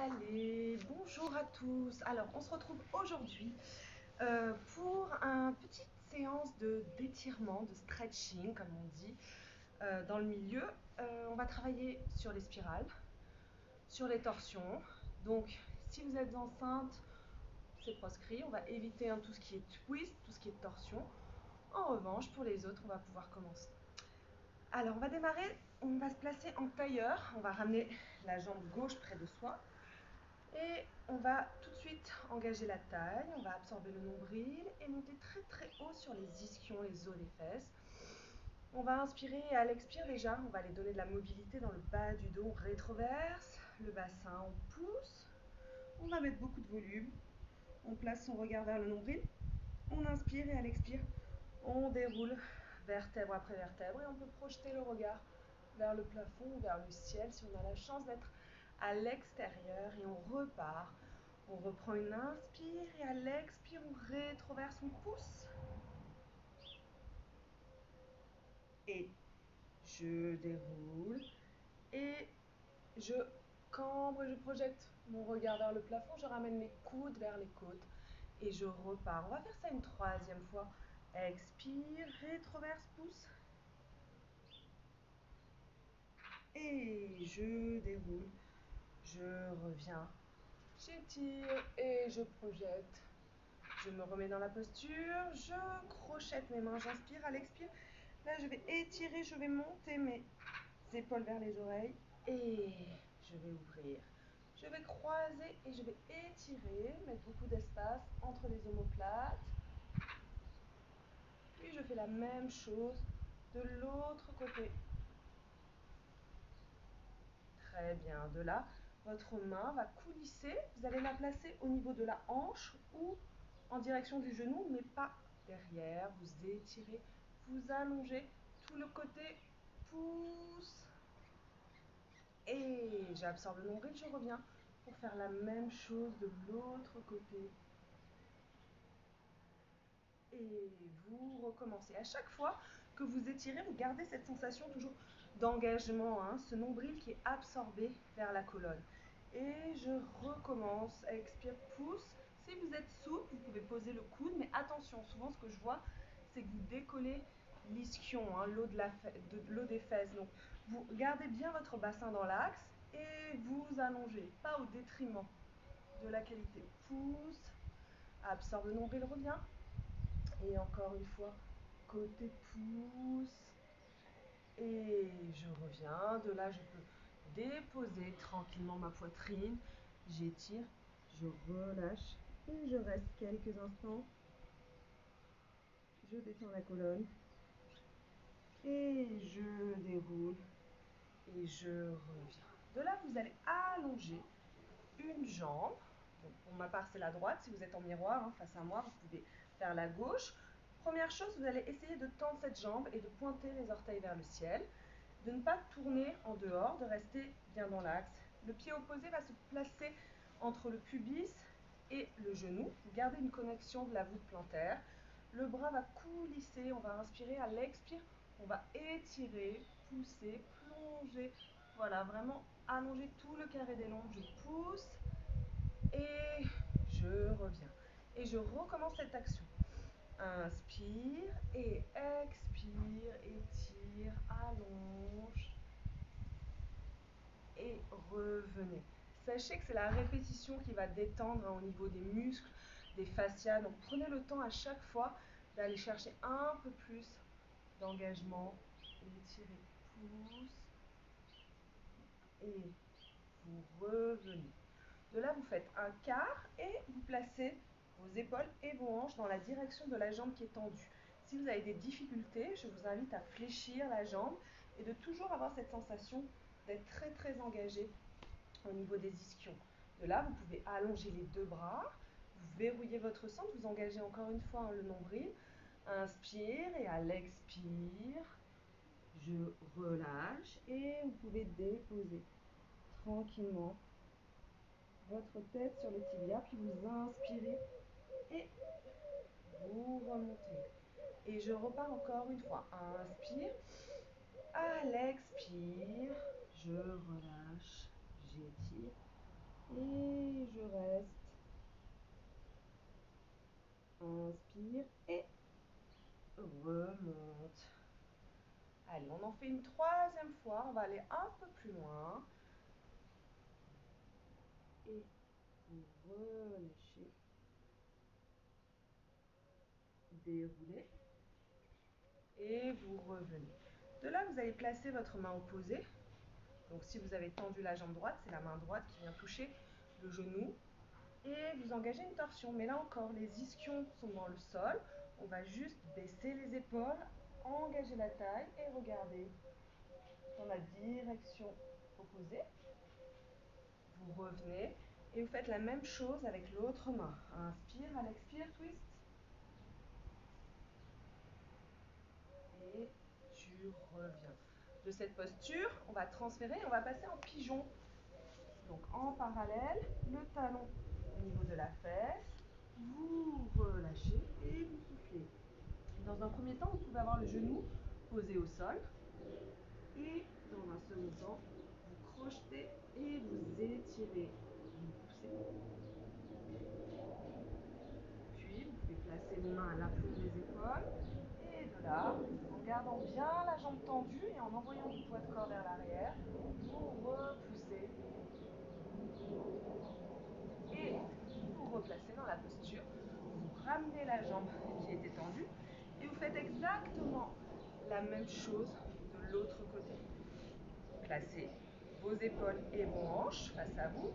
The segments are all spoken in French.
Allez, bonjour à tous. Alors, on se retrouve aujourd'hui pour une petite séance d'étirement, de stretching, comme on dit, dans le milieu. On va travailler sur les spirales, sur les torsions. Donc, si vous êtes enceinte, c'est proscrit. On va éviter tout ce qui est twist, tout ce qui est torsion. En revanche, pour les autres, on va pouvoir commencer. Alors, on va démarrer. On va se placer en tailleur. On va ramener la jambe gauche près de soi. Et on va tout de suite engager la taille, on va absorber le nombril et monter très très haut sur les ischions, les os des fesses. On va inspirer et à l'expire déjà, on va aller donner de la mobilité dans le bas du dos, on rétroverse, le bassin, on pousse, on va mettre beaucoup de volume, on place son regard vers le nombril, on inspire et à l'expire, on déroule vertèbre après vertèbre et on peut projeter le regard vers le plafond ou vers le ciel si on a la chance d'être à l'extérieur et on repart. On reprend une inspire et à l'expire, on rétroverse, on pousse. Et je déroule. Et je cambre et je projette mon regard vers le plafond. Je ramène mes coudes vers les côtes. Et je repars. On va faire ça une troisième fois. Expire, rétroverse, pousse. Et je déroule. Je reviens. J'étire et je projette. Je me remets dans la posture, je crochette mes mains, j'inspire, à l'expire. Là, je vais étirer, je vais monter mes épaules vers les oreilles et je vais ouvrir. Je vais croiser et je vais étirer, mettre beaucoup d'espace entre les omoplates. Puis je fais la même chose de l'autre côté. Très bien, de là, votre main va coulisser. Vous allez la placer au niveau de la hanche ou en direction du genou, mais pas derrière. Vous étirez, vous allongez tout le côté, pousse. Et j'absorbe le nombril, je reviens pour faire la même chose de l'autre côté. Et vous recommencez. À chaque fois que vous étirez, vous gardez cette sensation toujours d'engagement, ce nombril qui est absorbé vers la colonne. Et je recommence, expire, pousse. Si vous êtes souple, vous pouvez poser le coude, mais attention, souvent ce que je vois, c'est que vous décollez l'ischion, l'eau des fesses. Donc vous gardez bien votre bassin dans l'axe et vous allongez, pas au détriment de la qualité. Pousse, absorbe le nombril, revient. Et encore une fois, côté pouce. Et je reviens. De là, je peux déposer tranquillement ma poitrine. J'étire, je relâche et je reste quelques instants. Je détends la colonne. Et je déroule. Et je reviens. De là, vous allez allonger une jambe. Donc, pour ma part, c'est la droite. Si vous êtes en miroir, face à moi, vous pouvez faire la gauche. Première chose, vous allez essayer de tendre cette jambe et de pointer les orteils vers le ciel. De ne pas tourner en dehors, de rester bien dans l'axe. Le pied opposé va se placer entre le pubis et le genou. Vous gardez une connexion de la voûte plantaire. Le bras va coulisser, on va inspirer, à l'expire, on va étirer, pousser, plonger. Voilà, vraiment allonger tout le carré des lombes. Je pousse et je reviens. Et je recommence cette action. Inspire et expire, étire, allonge et revenez. Sachez que c'est la répétition qui va détendre au niveau des muscles, des fascias. Donc prenez le temps à chaque fois d'aller chercher un peu plus d'engagement. Étirez, pousse et vous revenez. De là, vous faites un quart et vous placez vos épaules et vos hanches dans la direction de la jambe qui est tendue. Si vous avez des difficultés, je vous invite à fléchir la jambe et de toujours avoir cette sensation d'être très très engagé au niveau des ischions. De là, vous pouvez allonger les deux bras, vous verrouillez votre centre, vous engagez encore une fois le nombril. Inspire et à l'expire, je relâche et vous pouvez déposer tranquillement votre tête sur le tibia, puis vous inspirez et vous remontez. Et je repars encore une fois. Inspire, à l'expire, je relâche, j'étire Et je reste. Inspire et remonte. Allez, on en fait une troisième fois. On va aller un peu plus loin. Et vous relâchez. Déroulez. Et vous revenez. De là, vous allez placer votre main opposée. Donc si vous avez tendu la jambe droite, c'est la main droite qui vient toucher le genou. Et vous engagez une torsion. Mais là encore, les ischions sont dans le sol. On va juste baisser les épaules, engager la taille et regarder dans la direction opposée. Vous revenez et vous faites la même chose avec l'autre main. Inspire, à l'expire, twist. Et tu reviens. De cette posture, on va transférer, on va passer en pigeon. Donc en parallèle, le talon au niveau de la fesse, vous relâchez et vous soufflez. Dans un premier temps, vous pouvez avoir le genou posé au sol. Et dans un second temps, vous crochetez et vous étirez, vous poussez. Puis, vous pouvez placer vos mains à l'aplomb des épaules. Et de là, en gardant bien la jambe tendue et en envoyant du poids de corps vers l'arrière, vous repoussez. Et vous replacez dans la posture. Vous ramenez la jambe qui était tendue. Et vous faites exactement la même chose de l'autre côté. Placez vos épaules et vos hanches face à vous.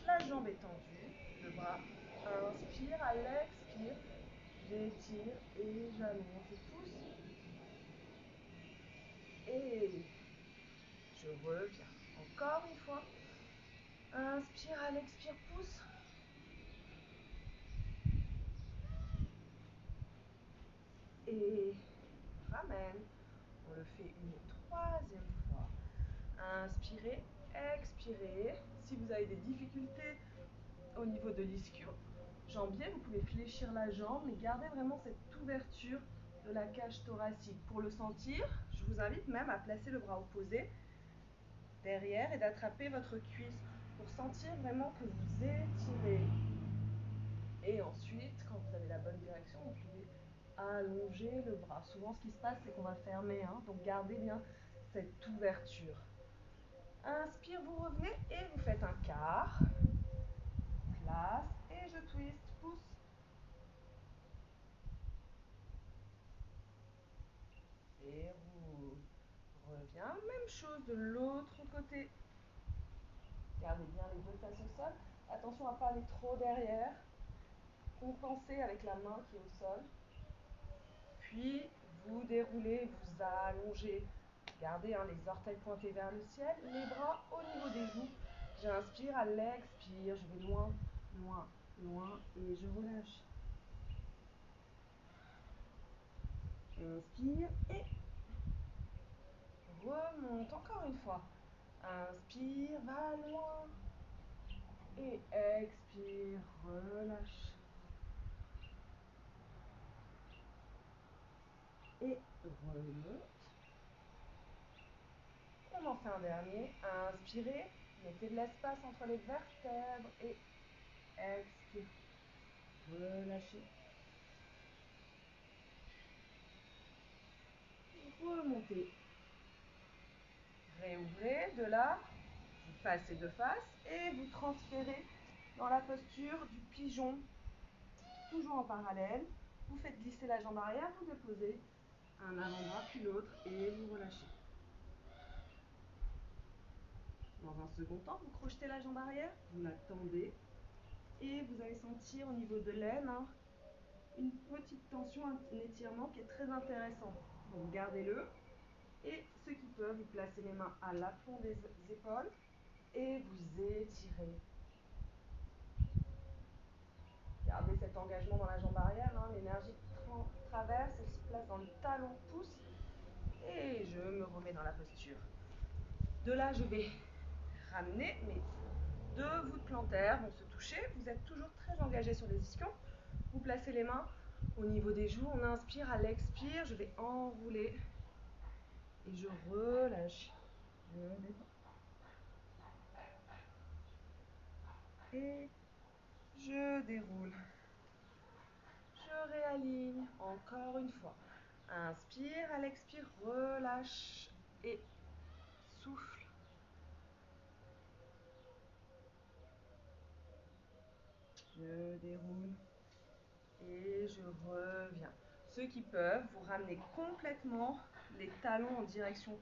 La jambe est tendue, le bras inspire, à l'expire, j'étire et j'allonge, je pousse et je reviens. Encore une fois, inspire, à l'expire, pousse et ramène. On le fait une troisième fois. Inspirez, expirez. Si vous avez des difficultés au niveau de l'ischio jambier, vous pouvez fléchir la jambe, mais gardez vraiment cette ouverture de la cage thoracique. Pour le sentir, je vous invite même à placer le bras opposé derrière et d'attraper votre cuisse pour sentir vraiment que vous étirez. Et ensuite, quand vous avez la bonne direction, vous pouvez allonger le bras. Souvent, ce qui se passe, c'est qu'on va fermer, donc gardez bien cette ouverture. Inspire, vous revenez et vous faites un quart. Place et je twist, pousse. Déroule. Reviens. Même chose de l'autre côté. Gardez bien les deux fesses au sol. Attention à ne pas aller trop derrière. Compensez avec la main qui est au sol. Puis vous déroulez, vous allongez. Gardez les orteils pointés vers le ciel, les bras au niveau des joues. J'inspire, à l'expire, je vais loin, loin, loin et je relâche. Inspire et remonte encore une fois. Inspire, va loin. Et expire, relâche. Et remonte. On en fait un dernier. Inspirez, mettez de l'espace entre les vertèbres et expire. Relâchez. Remontez. Réouvrez, de là, vous passez de face et vous transférez dans la posture du pigeon. Toujours en parallèle. Vous faites glisser la jambe arrière, vous déposez un avant-bras puis l'autre et vous relâchez. Dans un second temps, vous crochetez la jambe arrière, vous la tendez et vous allez sentir au niveau de l'aine une petite tension, un étirement qui est très intéressant. Donc gardez-le et ceux qui peuvent, vous placez les mains à l'aplomb des épaules et vous étirez. Gardez cet engagement dans la jambe arrière, l'énergie traverse, elle se place dans le talon, pouce et je me remets dans la posture. De là, je vais ramener mes deux voûtes plantaires, vont se toucher. Vous êtes toujours très engagé sur les ischions. Vous placez les mains au niveau des joues. On inspire, à l'expire, je vais enrouler et je relâche. Je détends. Et je déroule. Je réaligne encore une fois. Inspire, à l'expire, relâche et souffle. Je déroule et je reviens. Ceux qui peuvent, vous ramenez complètement les talons en direction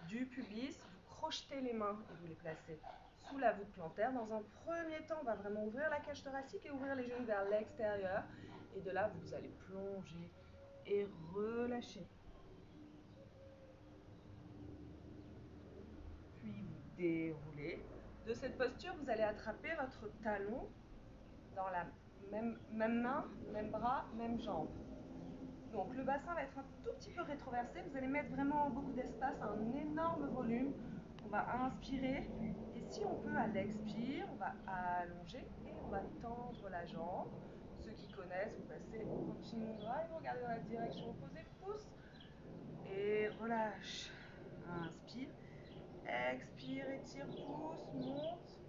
du pubis, vous crochetez les mains et vous les placez sous la voûte plantaire. Dans un premier temps, on va vraiment ouvrir la cage thoracique et ouvrir les genoux vers l'extérieur. Et de là, vous allez plonger et relâcher. Puis vous déroulez. De cette posture, vous allez attraper votre talon dans la même main, même bras, même jambe. Donc le bassin va être un tout petit peu rétroversé. Vous allez mettre vraiment beaucoup d'espace, un énorme volume. On va inspirer. Et si on peut, à l'expire, on va allonger et on va tendre la jambe. Ceux qui connaissent, vous passez au continuum droit et vous regardez dans la direction opposée. Pousse et relâche. Inspire. Expire, étire, pousse, monte.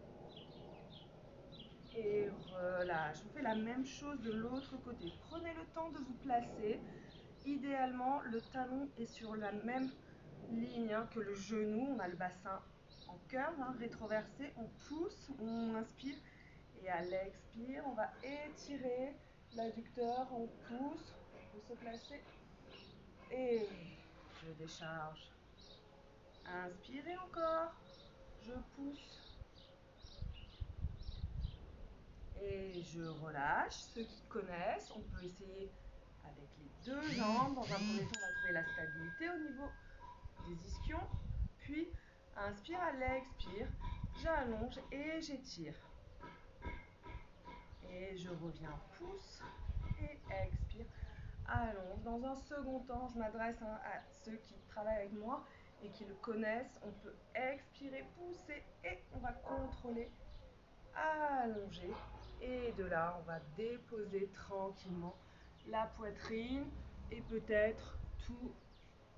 Et relâche. On fait la même chose de l'autre côté. Prenez le temps de vous placer. Idéalement, le talon est sur la même ligne que le genou. On a le bassin en curve, rétroversé. On pousse, on inspire. Et à l'expire, on va étirer l'adducteur. On pousse, on peut se placer. Et je décharge. Inspirez encore. Je pousse. Et je relâche. Ceux qui connaissent, on peut essayer avec les deux jambes. Dans un premier temps, on va trouver la stabilité au niveau des ischions. Puis, inspire à l'expire, j'allonge et j'étire. Et je reviens, pousse et expire, allonge. Dans un second temps, je m'adresse à ceux qui travaillent avec moi et qui le connaissent. On peut expirer, pousser et on va contrôler, allonger. Et de là, on va déposer tranquillement la poitrine et peut-être tout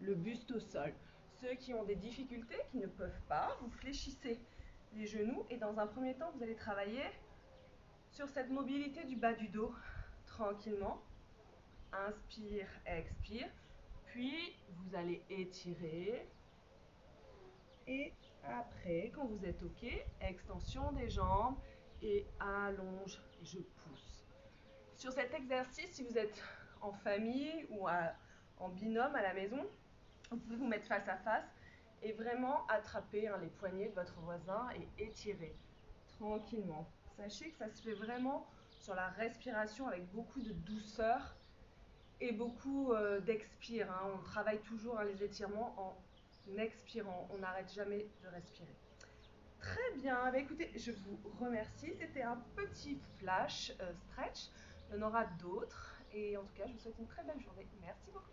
le buste au sol. Ceux qui ont des difficultés, qui ne peuvent pas, vous fléchissez les genoux et dans un premier temps, vous allez travailler sur cette mobilité du bas du dos tranquillement. Inspire, expire, puis vous allez étirer. Et après, quand vous êtes OK, extension des jambes et allonge, je pousse. Sur cet exercice, si vous êtes en famille ou en binôme à la maison, vous pouvez vous mettre face à face et vraiment attraper les poignets de votre voisin et étirer tranquillement. Sachez que ça se fait vraiment sur la respiration avec beaucoup de douceur et beaucoup d'expire. On travaille toujours les étirements en expirant. On n'arrête jamais de respirer. Très bien. Écoutez, je vous remercie. C'était un petit flash stretch. Il y en aura d'autres. Et en tout cas, je vous souhaite une très belle journée. Merci beaucoup.